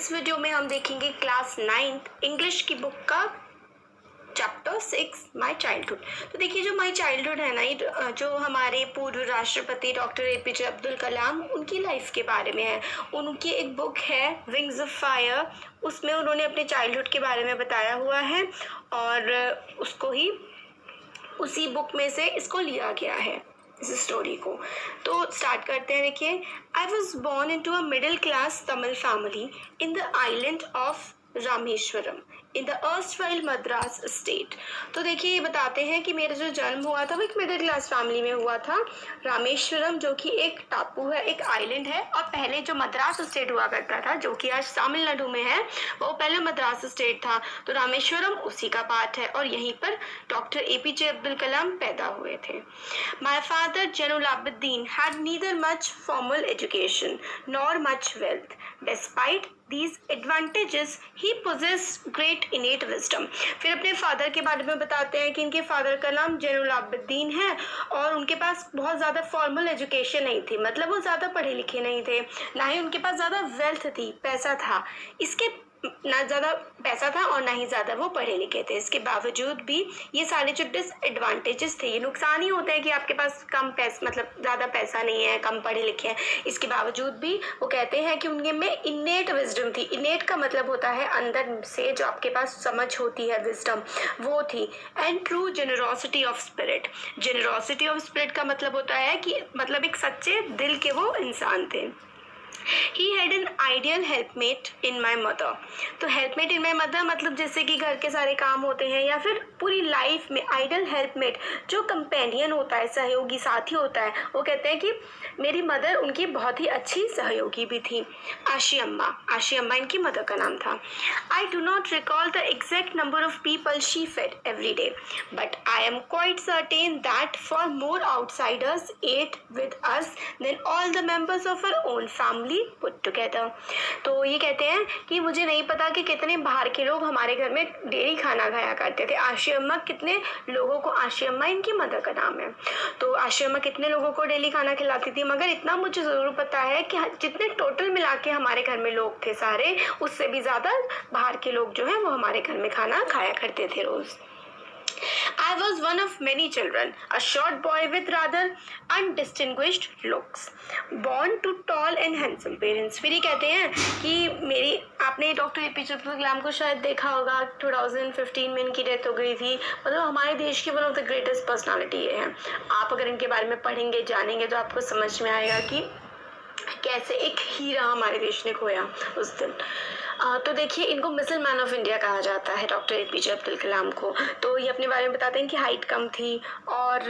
इस वीडियो में हम देखेंगे क्लास 9th इंग्लिश की बुक का चैप्टर 6 माई चाइल्डहुड। तो देखिए जो माई चाइल्डहुड है ना, ये जो हमारे पूर्व राष्ट्रपति डॉक्टर एपीजे अब्दुल कलाम उनकी लाइफ के बारे में है। उनकी एक बुक है विंग्स ऑफ फायर, उसमें उन्होंने अपने चाइल्डहुड के बारे में बताया हुआ है और उसको ही उसी बुक में से इसको लिया गया है इस स्टोरी को। तो स्टार्ट करते हैं। देखिए, I was born into a middle class Tamil family in the island of Rameswaram in the erstwhile Madras state. तो देखिए ये बताते हैं कि मेरा जो जन्म हुआ था वो एक मिडिल क्लास फैमिली में हुआ था। रामेश्वरम जो कि एक टापू है, एक आइलैंड है, और पहले जो मद्रास स्टेट हुआ करता था जो कि आज तमिलनाडु में है, वो पहले मद्रास स्टेट था। तो रामेश्वरम उसी का पार्ट है और यहीं पर डॉक्टर एपीजे अब्दुल कलाम पैदा हुए थे। My father Zainul Abidin had neither much formal education nor much wealth. Despite these advantages he possessed great innate wisdom। फिर अपने फादर के बारे में बताते हैं कि इनके फादर का नाम जैनुल आबिदीन है और उनके पास बहुत ज़्यादा फॉर्मल एजुकेशन नहीं थी, मतलब वो ज़्यादा पढ़े लिखे नहीं थे, ना ही उनके पास ज़्यादा वेल्थ थी, पैसा था। इसके ना ज़्यादा पैसा था और ना ही ज़्यादा वो पढ़े लिखे थे। इसके बावजूद भी ये सारे जो डिसएडवांटेजेस थे, ये नुकसान ही होता है कि आपके पास कम पैसा, मतलब ज़्यादा पैसा नहीं है, कम पढ़े लिखे हैं, इसके बावजूद भी वो कहते हैं कि उनके में इनेट विजडम थी। इनेट का मतलब होता है अंदर से जो आपके पास समझ होती है, विजडम, वो थी। And true generosity of spirit. Generosity of spirit का मतलब होता है कि मतलब एक सच्चे दिल के वो इंसान थे। He had an ideal helpmate in my mother। तो helpmate in my mother मतलब जैसे कि घर के सारे काम होते हैं या फिर पूरी लाइफ में आइडियल हेल्पमेट जो कंपेनियन होता है, सहयोगी साथी होता है, वो कहते हैं कि मेरी मदर उनकी बहुत ही अच्छी सहयोगी भी थी। आशी अम्मा इनकी मदर का नाम था। I do not recall the exact number of people she fed every day, but I am quite certain that for more outsiders ate with us than all the members of our own family put together. तो ये कहते हैं कि मुझे नहीं पता कि कितने बाहर के लोग हमारे घर में डेली खाना खाया करते थे। आशी अम्मा कितने लोगों को, आशी अम्मा इनकी मदर का नाम है, तो आशी अम्मा कितने लोगों को डेली खाना खिलाती थी, मगर इतना मुझे ज़रूर पता है कि जितने टोटल मिला के हमारे घर में लोग थे सारे, उससे भी ज़्यादा बाहर के लोग जो हैं वो हमारे घर में खाना खाया करते थे रोज़। I was one of many children, a short boy with rather undistinguished looks, born to tall and handsome parents। फिर ये कहते हैं कि आपने डॉक्टर एपीजे अब्दुल कलाम को शायद देखा होगा, 2015 में इनकी डेथ हो गई थी। मतलब हमारे देश की one of the greatest personality ये है। आप अगर इनके बारे में पढ़ेंगे, जानेंगे, तो आपको समझ में आएगा कि कैसे एक हीरा हमारे देश ने खोया उस दिन। तो देखिए, इनको मिसाइल मैन ऑफ इंडिया कहा जाता है डॉक्टर एपीजे अब्दुल कलाम को। तो ये अपने बारे में बताते हैं कि हाइट कम थी और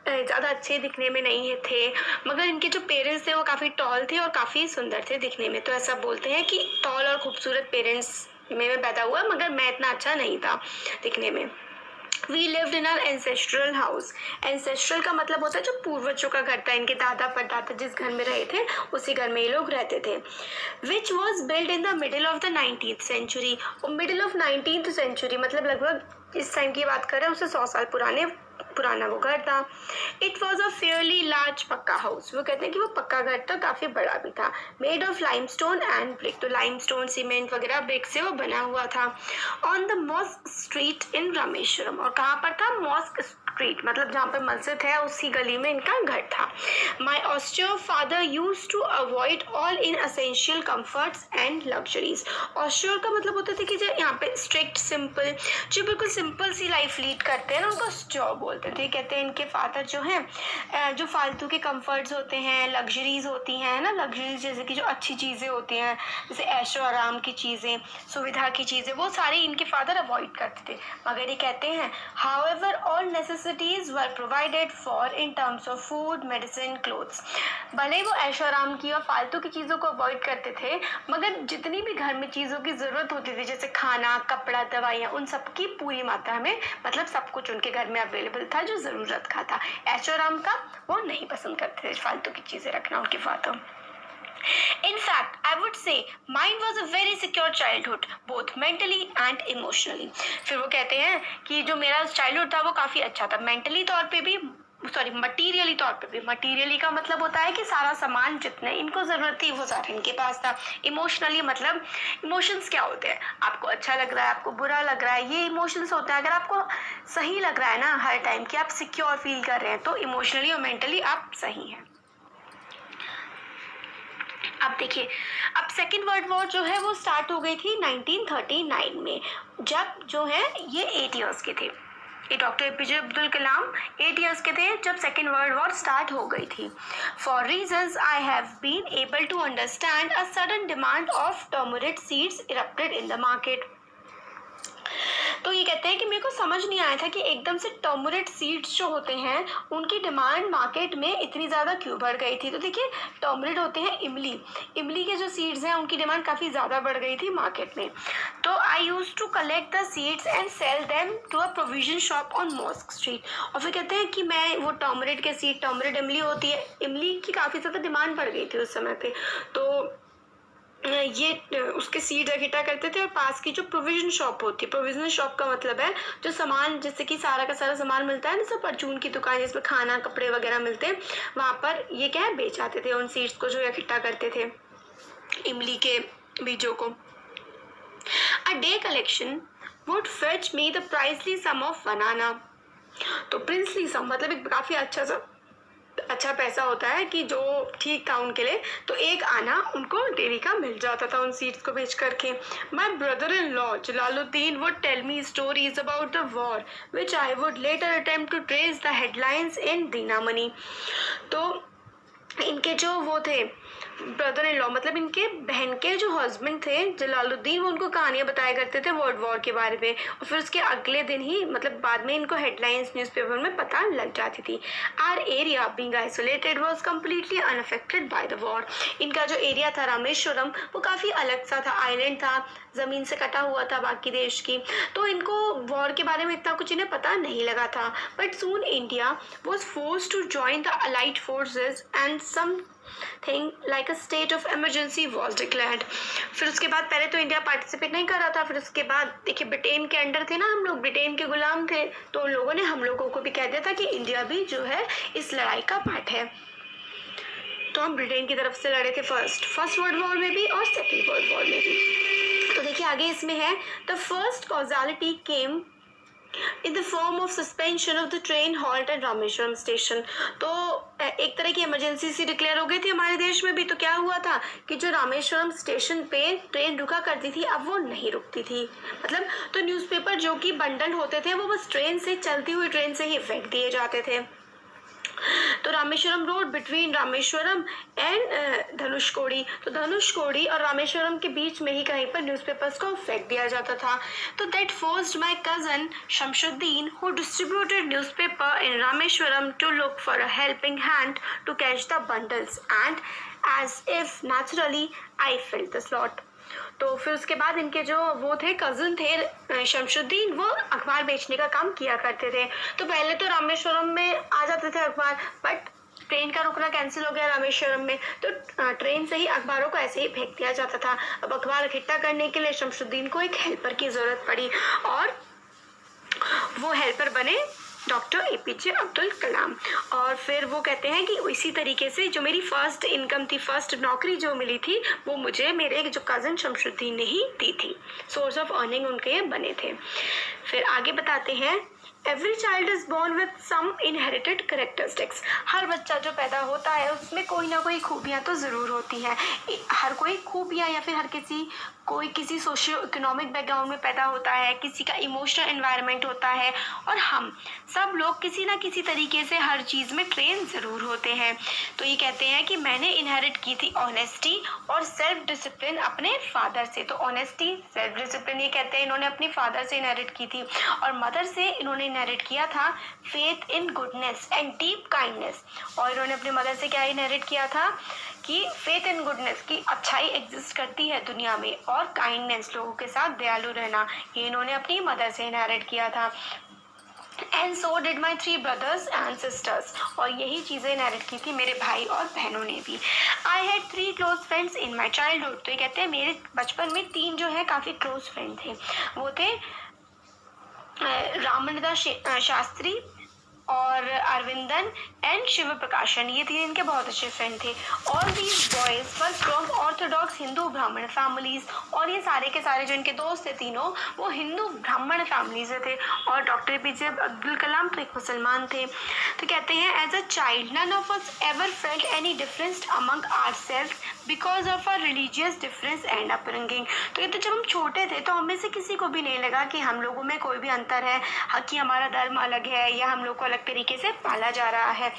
ज़्यादा अच्छे दिखने में नहीं थे, मगर इनके जो पेरेंट्स थे वो काफ़ी टॉल थे और काफ़ी सुंदर थे दिखने में। तो ऐसा बोलते हैं कि टॉल और खूबसूरत पेरेंट्स में मैं पैदा हुआ, मगर मैं इतना अच्छा नहीं था दिखने में। We lived in our ancestral house। ancestral का मतलब होता है जो पूर्वजों का घर था, इनके दादा परदादा जिस घर में रहे थे उसी घर में ये लोग रहते थे। Which was built in the middle of the 19th century। middle of 19th century मतलब लगभग इस टाइम की बात कर रहे हैं, उससे 100 साल पुराना वो घर था। It was a fairly large पक्का हाउस। वो कहते हैं कि वो पक्का घर था, काफ़ी बड़ा भी था। Made of limestone and brick. तो लाइमस्टोन, सीमेंट वगैरह ब्रिक से वो बना हुआ था। On the mosque street in Rameswaram. और कहाँ पर था? मॉस्क स्ट्रीट, मतलब जहाँ पर मस्जिद है उसी गली में इनका घर था। My austere father used to avoid all inessential comforts and luxuries. Austere का मतलब होता था कि जो यहाँ पे स्ट्रिक्ट, सिंपल, जो बिल्कुल सिंपल सी लाइफ लीड करते हैं ना, उनको ऑस्टियर बोलते थे। कहते हैं इनके फादर जो हैं, जो फालतू के कंफर्ट्स होते हैं, लग्जरीज होती हैं ना, लग्जरीज जैसे कि जो अच्छी चीज़ें होती हैं, जैसे ऐशो आराम की चीज़ें, सुविधा की चीज़ें, वो सारी इनके फादर अवॉइड करते थे। मगर ये कहते हैं however all necessities were provided for in terms of food, medicine, clothes. भले वो ऐशो आराम की और फालतू की चीज़ों को अवॉइड करते थे, मगर जितनी भी घर में चीज़ों की ज़रूरत होती थी, जैसे खाना, कपड़ा, दवाइयाँ, उन सबकी पूरी मात्रा में, मतलब सब कुछ उनके घर में अवेलेबल था जो ज़रूरत का था। ऐशो आराम का वो नहीं पसंद करते थे, फालतू की चीज़ें रखना उनके father. In fact, I would say mine was a very secure childhood, both mentally and emotionally। फिर वो कहते हैं कि जो मेरा चाइल्डहुड था वो काफ़ी अच्छा था, मेंटली तौर पे भी सॉरी मटीरियली तौर पे भी, मटीरियली का मतलब होता है कि सारा सामान जितने इनको ज़रूरत थी वो सारा इनके पास था। इमोशनली मतलब इमोशंस क्या होते हैं, आपको अच्छा लग रहा है, आपको बुरा लग रहा है, ये इमोशंस होते हैं। अगर आपको सही लग रहा है ना हर टाइम कि आप सिक्योर फील कर रहे हैं तो इमोशनली और मेंटली आप सही हैं। अब देखिए, अब सेकेंड वर्ल्ड वॉर जो है वो स्टार्ट हो गई थी 1939 में, जब जो है ये 8 इयर्स के थे। ये doctor APJ Abdul Kalam 8 years के थे जब सेकेंड वर्ल्ड वॉर स्टार्ट हो गई थी। For reasons I have been able to understand a sudden demand of turmeric seeds erupted in the market. तो ये कहते हैं कि मेरे को समझ नहीं आया था कि एकदम से टर्मरिक सीड्स जो होते हैं उनकी डिमांड मार्केट में इतनी ज़्यादा क्यों बढ़ गई थी। तो देखिए, टर्मरिक होते हैं इमली, इमली के जो सीड्स हैं उनकी डिमांड काफ़ी ज़्यादा बढ़ गई थी मार्केट में। तो I used to collect the seeds and sell them to a provision shop on Mosque Street. और फिर कहते हैं कि मैं वो टर्मरिक के सीड, टर्मरिक इमली होती है, इमली की काफ़ी ज़्यादा डिमांड बढ़ गई थी उस समय पे, तो ये उसके सीड इकट्ठा करते थे और पास की जो प्रोविजन शॉप होती है, प्रोविजन शॉप का मतलब है जो सामान, जैसे कि सारा का सारा सामान मिलता है ना, सब परचून की दुकान जिसमें खाना कपड़े वगैरह मिलते हैं, वहाँ पर ये क्या है बेच आते थे उन सीड्स को जो इकट्ठा करते थे इमली के बीजों को। A day collection would fetch me the princely sum of बनाना। तो प्रिंसली सम मतलब एक काफ़ी अच्छा पैसा होता है कि जो ठीक था उनके लिए, तो एक आना उनको डेली का मिल जाता था उन सीड्स को बेच करके। My brother in law Jalaluddin would tell me stories about the war which I would later attempt to trace the headlines in Dinamani. तो इनके जो वो थे ब्रदर इन लॉ मतलब इनके बहन के जो हस्बैंड थे जलालुद्दीन, वो उनको कहानियाँ बताया करते थे वर्ल्ड वॉर के बारे में, और फिर उसके अगले दिन ही मतलब बाद में इनको हेडलाइंस न्यूज़पेपर में पता लग जाती थी। Our area being isolated was completely unaffected by the war. इनका जो एरिया था रामेश्वरम वो काफ़ी अलग सा था, आइलैंड था, ज़मीन से कटा हुआ था बाकी देश की, तो इनको वॉर के बारे में इतना कुछ इन्हें पता नहीं लगा था। But soon India was forced to join the allied forces and something like a state of emergency was declared। फिर उसके बाद पहले तो इंडिया पार्टिसिपेट नहीं कर रहा था, फिर उसके बाद देखिए ब्रिटेन के अंडर थे ना हम लोग, ब्रिटेन के गुलाम थे, तो उन लोगों ने हम लोगों को भी कह दिया था कि इंडिया भी जो है इस लड़ाई का पार्ट है। तो हम ब्रिटेन की तरफ से लड़े थे फर्स्ट वर्ल्ड वॉर में भी और सेकेंड वर्ल्ड वॉर में भी। तो देखिए आगे इसमें है the first casualty came in the form of suspension of the train halt at Rameswaram station. तो एक तरह की इमरजेंसी सी डिक्लेयर हो गई थी हमारे देश में भी। तो क्या हुआ था कि जो रामेश्वरम स्टेशन पे ट्रेन रुका करती थी अब वो नहीं रुकती थी, मतलब तो न्यूज़पेपर जो कि बंडल होते थे वो बस ट्रेन से, चलती हुई ट्रेन से ही फेंक दिए जाते थे। तो Rameswaram road between Rameswaram and Dhanushkodi, तो धनुषकोडी और रामेश्वरम के बीच में ही कहीं पर न्यूज़पेपर्स को फेंक दिया जाता था। तो that forced my cousin Shamsuddin who distributed newspaper in Rameswaram to look for a helping hand to catch the bundles and as if naturally I filled the slot. तो फिर उसके बाद इनके जो वो थे कज़न थे शमशुद्दीन, वो अखबार बेचने का काम किया करते थे। तो पहले तो रामेश्वरम में आ जाते थे अखबार, बट ट्रेन का रुकना कैंसिल हो गया रामेश्वरम में, तो ट्रेन से ही अखबारों को ऐसे ही फेंक दिया जाता था। अब अखबार इकट्ठा करने के लिए शमशुद्दीन को एक हेल्पर की ज़रूरत पड़ी और वो हेल्पर बने डॉक्टर एपीजे अब्दुल कलाम। और फिर वो कहते हैं कि इसी तरीके से जो मेरी फर्स्ट इनकम थी, फर्स्ट नौकरी जो मिली थी, वो मुझे मेरे जो कज़न शमशुद्दीन ने ही दी थी। सोर्स ऑफ अर्निंग उनके बने थे। फिर आगे बताते हैं, every child is born with some inherited characteristics. हर बच्चा जो पैदा होता है उसमें कोई ना कोई खूबियाँ तो ज़रूर होती हैं। हर कोई खूबियाँ या फिर हर किसी सोशियो इकोनॉमिक बैकग्राउंड में पैदा होता है, किसी का इमोशनल एनवायरनमेंट होता है, और हम सब लोग किसी ना किसी तरीके से हर चीज़ में ट्रेन ज़रूर होते हैं। तो ये कहते हैं कि मैंने इनहेरिट की थी ऑनेस्टी और सेल्फ डिसिप्लिन अपने फादर से। तो ऑनेस्टी, सेल्फ डिसिप्लिन ये कहते हैं इन्होंने अपनी फादर से इनहेरिट की थी, और मदर से इन्होंने इनहेरिट किया था faith in goodness and deep kindness. और इन्होंने अपनी मदर से क्या इनहेरिट किया था कि फेथ इन गुडनेस की अच्छाई एग्जिस्ट करती है दुनिया में, और काइंडनेस लोगों के साथ दयालु रहना, ये इन्होंने अपनी मदर से इनहेरिट किया था। And so did my 3 brothers and sisters, और यही चीज़ें इनहेरिट की थी मेरे भाई और बहनों ने भी। I had 3 close friends in my childhood. तो ये कहते हैं मेरे बचपन में 3 जो है काफ़ी क्लोज फ्रेंड थे। वो थे रामदास शास्त्री, और अरविंदन एंड शिव प्रकाशन, ये तीन इनके बहुत अच्छे फ्रेंड थे। All these boys were from Orthodox Hindu ब्राह्मण फैमिलीज, और ये सारे के सारे जो इनके दोस्त थे तीनों वो हिंदू ब्राह्मण फैमिली से थे। और डॉक्टर एपीजे अब्दुल कलाम तो एक मुसलमान थे। तो कहते हैं as a child none of us ever felt any difference among ourselves because of our religious difference and upbringing. तो कहते जब हम छोटे थे तो हमें से किसी को भी नहीं लगा कि हम लोगों में कोई भी अंतर है, कि हमारा धर्म अलग है या हम लोग को अलग तरीके से पाला जा रहा है।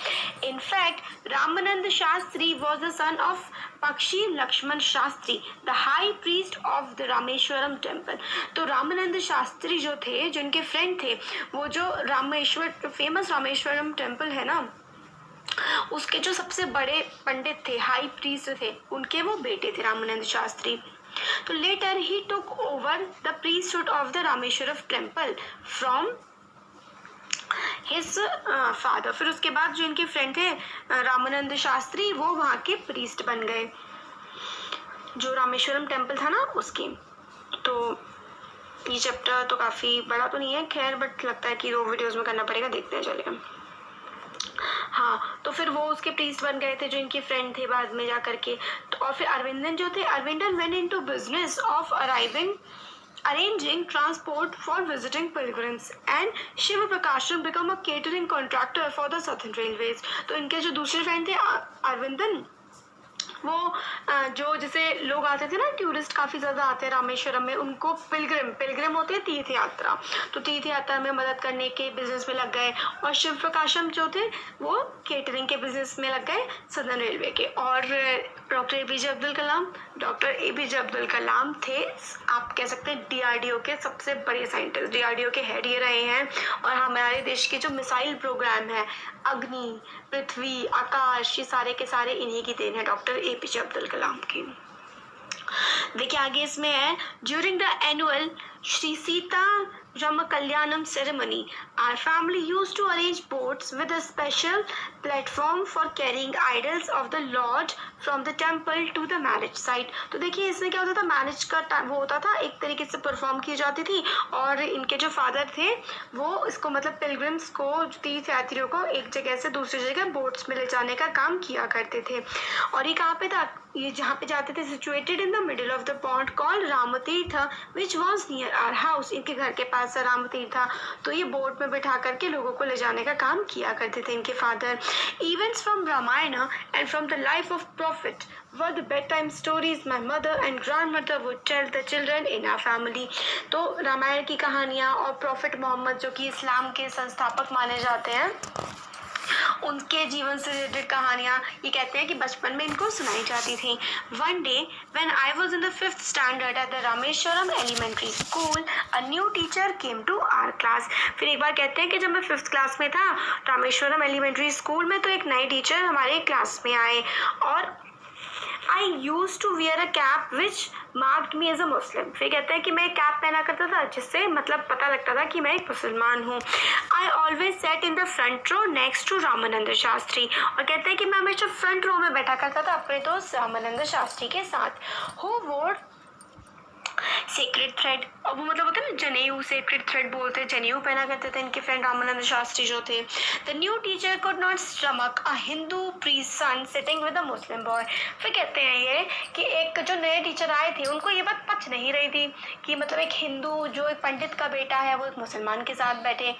In fact Ramanand Shastri was the son of Pakshi Lakshman Shastri the high priest of the Rameswaram temple. तो रामानंद शास्त्री जो थे, जो इनके फ्रेंड थे, वो जो फेमस रामेश्वरम टेम्पल है ना, उसके जो सबसे बड़े पंडित थे, हाई प्रीस्ट थे, उनके वो बेटे थे रामानंद शास्त्री। तो later he took over the priesthood of the Rameswaram temple from his father. फिर उसके बाद जो इनके फ्रेंड थे रामानंद शास्त्री, वो वहाँ के प्रीस्ट बन गए, जो रामेश्वरम टेम्पल था ना उसके। तो ये चैप्टर तो काफ़ी बड़ा तो नहीं है खैर, बट लगता है कि 2 वीडियोज़ में करना पड़ेगा, देखते हैं चलेगा। हाँ, तो फिर वो उसके प्रीस्ट बन गए थे जो इनके फ्रेंड थे बाद में जा करके। तो और फिर अरविंदन जो थे, Aravindan went into business of arranging transport for visiting pilgrims, and Shiva Prakasam become a catering contractor for the Southern Railways। तो इनके जो दूसरे फ्रेंड थे अरविंदन, वो जो जैसे लोग आते थे ना, टूरिस्ट काफ़ी ज़्यादा आते हैं रामेश्वरम में, उनको पिलग्रिम होते हैं तीर्थ यात्रा, तो तीर्थ यात्रा में मदद करने के बिजनेस में लग गए। और शिव प्रकाशम जो थे वो केटरिंग के बिजनेस में लग गए सदर्न रेलवे के। और डॉक्टर एपीजे अब्दुल कलाम थे, आप कह सकते हैं डीआरडीओ के सबसे बड़े साइंटिस्ट, डीआरडीओ के हेड ये रहे हैं। और हमारे देश के जो मिसाइल प्रोग्राम है, अग्नि, पृथ्वी, आकाश, ये सारे के सारे इन्हीं की देन है, डॉक्टर एपीजे अब्दुल कलाम की। देखिए आगे इसमें है, during the annual Shri Sita Rama Kalyanam ceremony, our family used to arrange boats with a special platform for carrying idols of the Lord from the temple to the marriage site। तो देखिए इसमें क्या होता था, मैरिज का वो होता था, एक तरीके से परफॉर्म की जाती थी। और इनके जो फादर थे वो इसको मतलब पिलग्रिम्स को, तीर्थ यात्रियों को एक जगह से दूसरी जगह बोट्स में ले जाने का काम किया करते थे। और ये कहाँ पे था, ये जहाँ पे जाते थे, situated in the middle of the pond called Ramatirtha which was near our house. इनके घर के पास रामतीर्थ था, तो ये बोट में बिठा करके लोगों को ले जाने का काम किया करते थे इनके father. Events from Ramayana and from the life of prophet were the bed time stories my mother and grandmother would tell the children in our family. तो रामायण की कहानियाँ और प्रॉफिट मोहम्मद जो कि इस्लाम के संस्थापक माने जाते हैं, उनके जीवन से रिलेटेड कहानियाँ ये कहते हैं कि बचपन में इनको सुनाई जाती थी। One day when I was in the 5th standard at the Rameswaram elementary school a new teacher came to our class. फिर एक बार कहते हैं कि जब मैं 5th क्लास में था रामेश्वरम एलिमेंट्री स्कूल में, तो एक नए टीचर हमारे क्लास में आए। और I used to wear a cap which marked me as a Muslim. फिर कहते हैं कि मैं कैप पहना करता था जिससे मतलब पता लगता था कि मैं एक मुसलमान हूँ। I always sat in the front row next to Ramanand Shastri. और कहते हैं कि मैं हमेशा फ्रंट रो में बैठा करता था अपने दोस्त रामानंद शास्त्री के साथ। हु वोर सेक्रेड थ्रेड, अब वो मतलब होता है ना जनेऊ, सेक्रेड थ्रेड बोलते हैं, जनेऊ पहना करते थे इनके फ्रेंड रामानंद शास्त्री जो थे। The new teacher could not stomach a Hindu priest son sitting with a Muslim boy. फिर कहते हैं ये कि एक जो नए टीचर आए थे उनको ये बात पच नहीं रही थी कि मतलब एक हिंदू जो एक पंडित का बेटा है वो एक मुसलमान के साथ बैठे।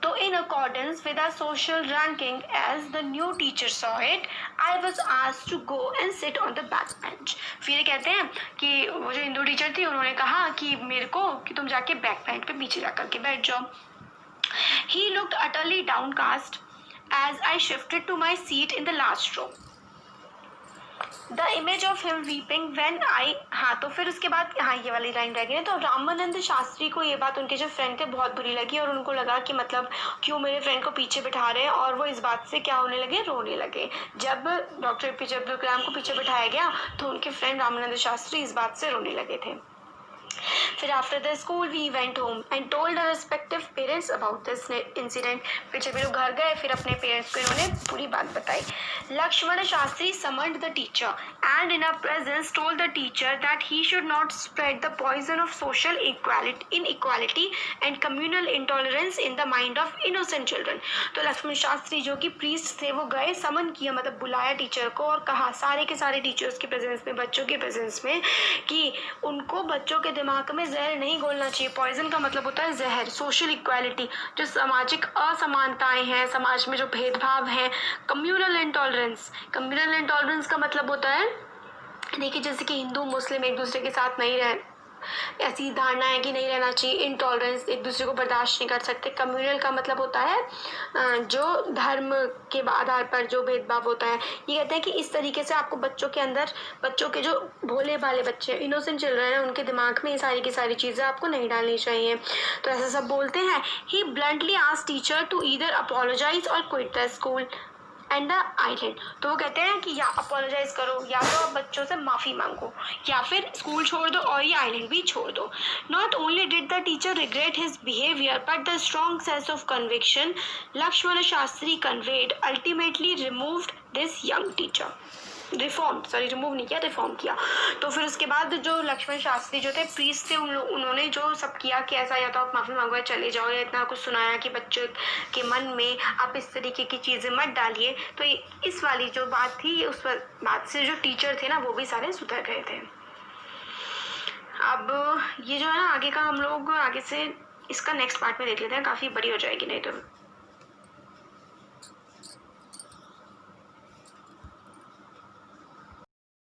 तो in accordance with our social ranking as the new teacher saw it, I was asked to go and sit on the back bench. फिर कहते हैं कि वो जो हिंदू टीचर थी उन्होंने कहा कि मेरे को कि तुम जाके बैक बेंच पे पीछे जाकर के बैठ जाओ। He looked utterly downcast as I shifted to my seat in the last row. The image of him weeping when I, हाँ तो फिर उसके बाद हाँ ये वाली लाइन रह गई है। तो रामानंद शास्त्री को ये बात उनके जो फ्रेंड थे बहुत बुरी लगी और उनको लगा कि मतलब क्यों मेरे फ्रेंड को पीछे बिठा रहे हैं, और वो इस बात से क्या होने लगे, रोने लगे। जब डॉक्टर एपीजे अब्दुल कलाम को पीछे बिठाया गया तो उनके फ्रेंड रामानंद शास्त्री इस बात से रोने लगे थे। फिर after the school we went home and told our respective parents about this incident. फिर जब ये लोग घर गए फिर अपने पेरेंट्स को इन्होंने पूरी बात बताई। Lakshman Shastri summoned the teacher and in a presence told the teacher that he should not spread the poison of social inequality and communal intolerance in the mind of innocent children. तो लक्ष्मण शास्त्री जो कि प्रीस्ट थे वो गए, समन किया मतलब बुलाया टीचर को और कहा सारे के सारे टीचर्स के प्रेजेंस में, बच्चों के प्रेजेंस में, कि उनको बच्चों के दिमाग में जहर नहीं घोलना चाहिए। पॉइजन का मतलब होता है जहर। सोशल इक्वालिटी, जो सामाजिक असमानताएं हैं, समाज में जो भेदभाव है, कम्युनल इंटॉलरेंस का मतलब होता है, देखिए जैसे कि हिंदू मुस्लिम एक दूसरे के साथ नहीं रह, ऐसी धारणा है कि नहीं रहना चाहिए। इंटॉलरेंस, एक दूसरे को बर्दाश्त नहीं कर सकते। कम्युनल का मतलब होता है जो धर्म के आधार पर जो भेदभाव होता है। ये कहते हैं कि इस तरीके से आपको बच्चों के अंदर, बच्चों के जो भोले भाले बच्चे इनोसेंट चिल्ड्रन हैं, उनके दिमाग में ये सारी की सारी चीज़ें आपको नहीं डालनी चाहिए। तो ऐसा सब बोलते हैं। He bluntly asked teacher to either apologise or quit the school and the island. तो वो कहते हैं कि या अपोलोजाइज करो, या तो आप बच्चों से माफ़ी मांगो, या फिर स्कूल छोड़ दो और ये आइलैंड भी छोड़ दो। Not only did the teacher regret his behaviour but the strong sense of conviction Lakshman Shastri conveyed ultimately removed this young teacher. Remove नहीं किया, रिफॉर्म किया। तो फिर उसके बाद जो लक्ष्मण शास्त्री जो थे प्रीस्ट थे, उन्होंने जो सब किया कि ऐसा, या तो आप माफ़ी मांगो या चले जाओ, या इतना कुछ सुनाया कि बच्चों के मन में आप इस तरीके की चीज़ें मत डालिए। तो इस वाली जो बात थी, उस बात से जो टीचर थे ना वो भी सारे सुधर गए थे। अब ये जो है ना आगे का, हम लोग आगे से इसका नेक्स्ट पार्ट में देख लेते हैं, काफ़ी बड़ी हो जाएगी नहीं तो।